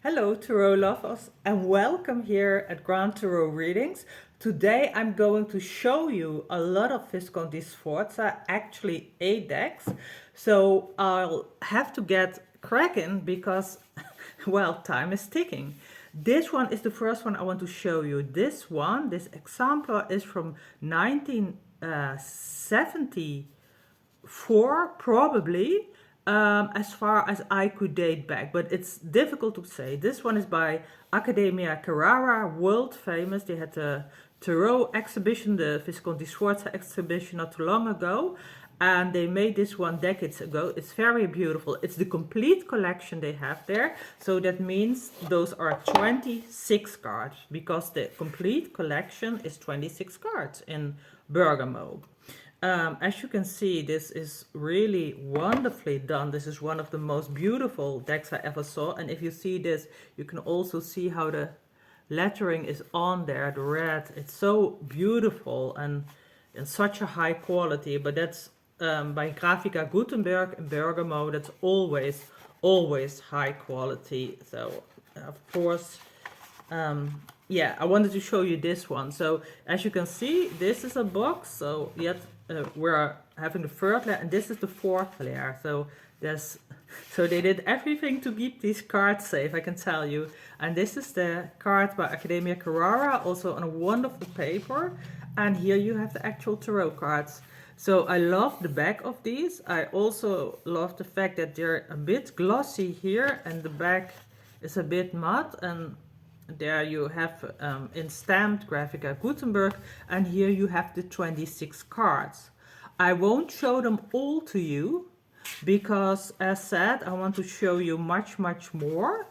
Hello Tarot lovers and welcome here at Grand Tarot Readings. Today I'm going to show you a lot of Visconti-Sforza, actually 8 decks. So I'll have to get cracking because, well, time is ticking. This one is the first one I want to show you. This exemplar is from 1974 probably. As far as I could date back, but it's difficult to say. This one is by Accademia Carrara, world famous. They had the Tarot exhibition, the Visconti-Sforza exhibition not too long ago, and they made this one decades ago. It's very beautiful. It's the complete collection they have there, so that means those are 26 cards, because the complete collection is 26 cards in Bergamo. As you can see, this is really wonderfully done. This is one of the most beautiful decks I ever saw. And if you see this, you can also see how the lettering is on there, the red. It's so beautiful and in such a high quality. But that's by Grafica Gutenberg in Bergamo. That's always high quality. So, of course, yeah, I wanted to show you this one. So, as you can see, this is a box. So, yet we're having the third layer, and this is the fourth layer. So they did everything to keep these cards safe, I can tell you. And this is the card by Accademia Carrara, also on a wonderful paper. And here you have the actual tarot cards. So I love the back of these. I also love the fact that they're a bit glossy here, and the back is a bit matte. And there you have in stamped Grafica Gutenberg, and here you have the 26 cards. I won't show them all to you because, as said, I want to show you much more.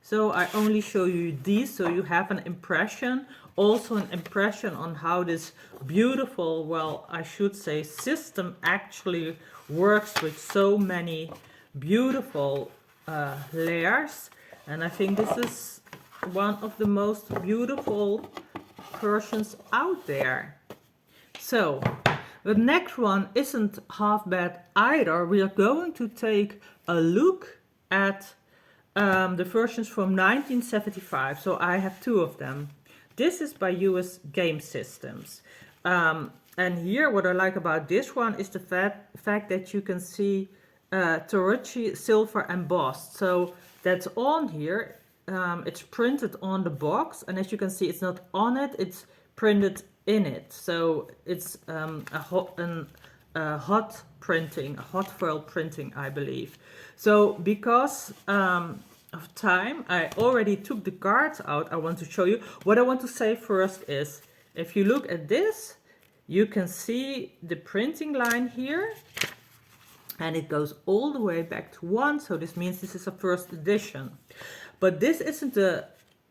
So I only show you these so you have an impression, also an impression on how this beautiful, well, I should say, system actually works with so many beautiful layers. And I think this is one of the most beautiful versions out there. So the next one isn't half bad either. We are going to take a look at the versions from 1975. So I have two of them. This is by US Game Systems. And here what I like about this one is the fact that you can see Tarocchi silver embossed. So that's on here. It's printed on the box, and as you can see, it's not on it, it's printed in it. So it's a hot printing, a hot foil printing, I believe. So because of time, I already took the cards out. I want to show you. What I want to say first is, if you look at this, you can see the printing line here, and it goes all the way back to 1. So this means this is a first edition. But this isn't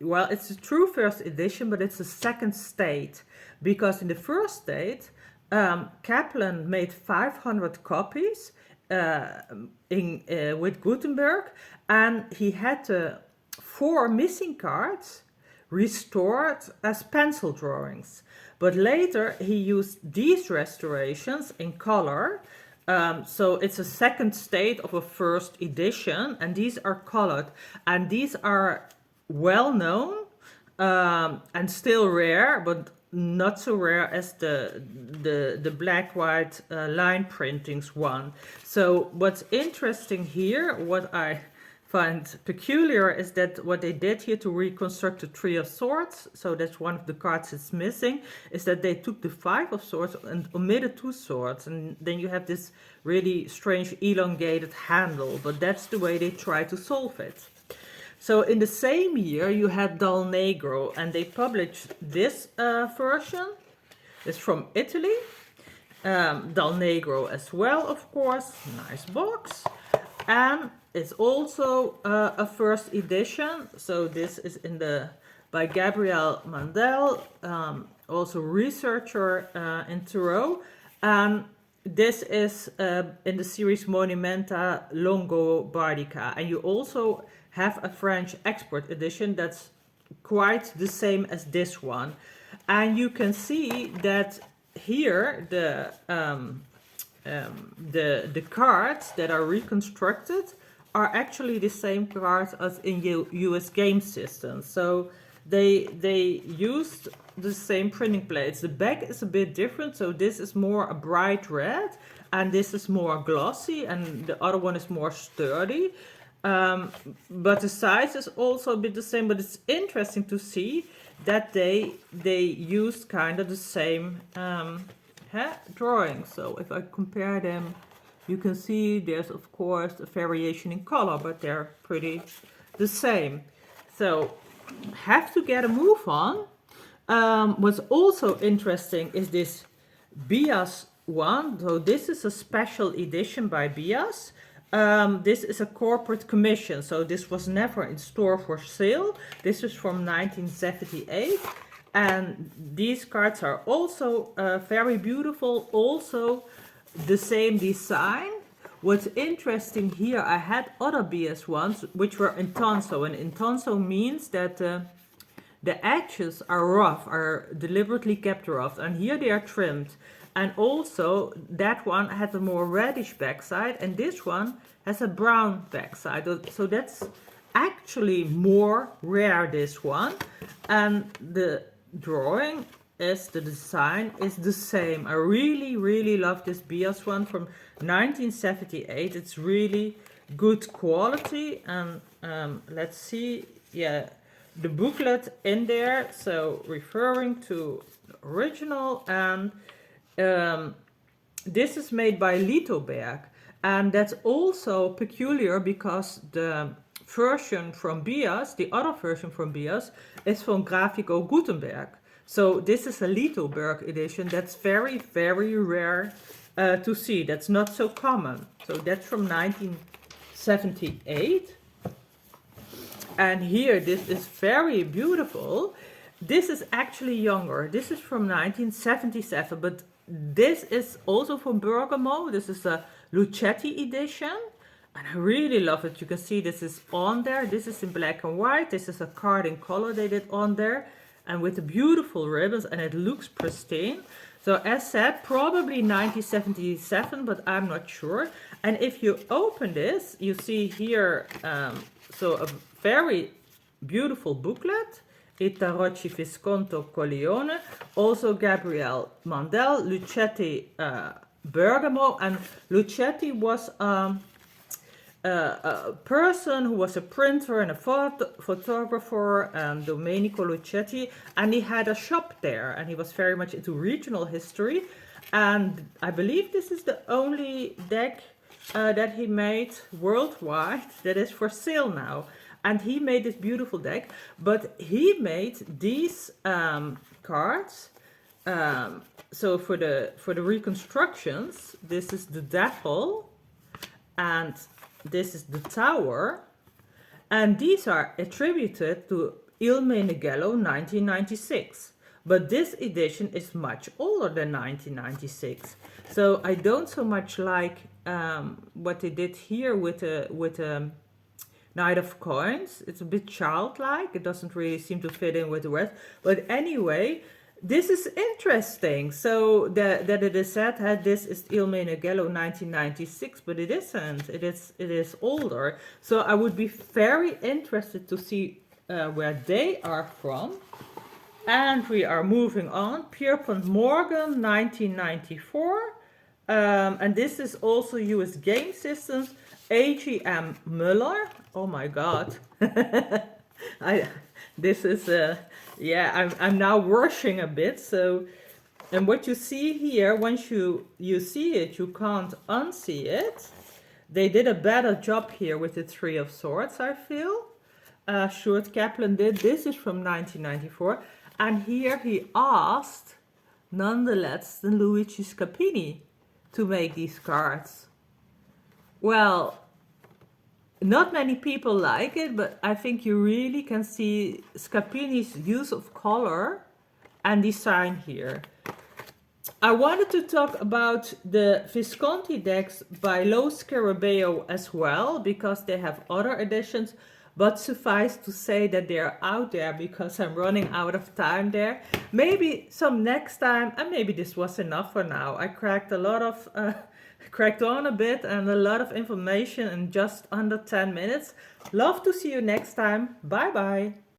well, it's a true first edition, but it's a second state. Because in the first state, Kaplan made 500 copies with Gutenberg, and he had 4 missing cards restored as pencil drawings. But later he used these restorations in color. So it's a second state of a first edition, and these are colored, and these are well known and still rare, but not so rare as the black-white line printings one. So what's interesting here, what I find peculiar, is that what they did here to reconstruct the 3 of Swords, so that's one of the cards that's missing, is that they took the 5 of Swords and omitted 2 swords, and then you have this really strange elongated handle, but that's the way they try to solve it. So in the same year you had Dal Negro, and they published this version. It's from Italy. Dal Negro as well, of course, nice box. And it's also a first edition. So this is by Gabriel Mandel, also researcher in Tarot. And this is in the series Monumenta Longobardica. And you also have a French export edition that's quite the same as this one. And you can see that here the cards that are reconstructed are actually the same cards as in US game systems. So they used the same printing plates. The back is a bit different, so this is more a bright red, and this is more glossy, and the other one is more sturdy. But the size is also a bit the same, but it's interesting to see that they used kind of the same drawing. So if I compare them, you can see there's of course a variation in color, but they're pretty the same. So have to get a move on. What's also interesting is this Bias one. So this is a special edition by Bias. This is a corporate commission, so this was never in store for sale. This is from 1978, and these cards are also very beautiful, also the same design. What's interesting here, I had other Bias ones which were in tonso, and in tonso means that the edges are rough, are deliberately kept rough, and here they are trimmed. And also that one has a more reddish backside, and this one has a brown backside. So that's actually more rare, this one. And the drawing is, the design is the same. I really, really love this Bias one from 1978. It's really good quality. And let's see, yeah, the booklet in there. So referring to the original, and this is made by Gutenberg, and that's also peculiar because the version from Bias, the other version from Bias, is from Grafica Gutenberg. So this is a Gutenberg edition that's very, very rare to see. That's not so common. So that's from 1978. And here, this is very beautiful. This is actually younger. This is from 1977, but this is also from Bergamo. This is a Lucetti edition, and I really love it. You can see this is on there. This is in black and white. This is a card in color they did on there, and with the beautiful ribbons, and it looks pristine. So as said, probably 1977, but I'm not sure. And if you open this, you see here, so a very beautiful booklet. I Tarocchi Visconti Corleone, also Gabriele Mandel, Lucetti Bergamo, and Lucetti was a person who was a printer and a photographer, Domenico Lucetti, and he had a shop there, and he was very much into regional history, and I believe this is the only deck that he made worldwide that is for sale now. And he made this beautiful deck, but he made these cards. So for the reconstructions, this is the devil, and this is the tower, and these are attributed to Il Meneghello 1996. But this edition is much older than 1996. So I don't so much like what they did here with a Knight of Coins. It's a bit childlike. It doesn't really seem to fit in with the rest. But anyway, this is interesting. So that it is said that this is Il Meneghello 1996, but it isn't. It is older. So I would be very interested to see where they are from. And we are moving on. Pierpont Morgan 1994. And this is also US Game Systems. AGM Muller. Oh my God. This is yeah, I'm now rushing a bit. So, and what you see here, once you see it, you can't unsee it. They did a better job here with the Three of Swords, I feel. Stuart Kaplan did. This is from 1994. And here he asked, nonetheless, the Luigi Scapini to make these cards. Well, not many people like it, but I think you really can see Scapini's use of color and design here. I wanted to talk about the Visconti decks by Lo Scarabeo as well, because they have other editions, but suffice to say that they're out there because I'm running out of time there. Maybe some next time, and maybe this was enough for now. I cracked a lot of cracked on a bit and a lot of information in just under 10 minutes. Love to see you next time. Bye bye.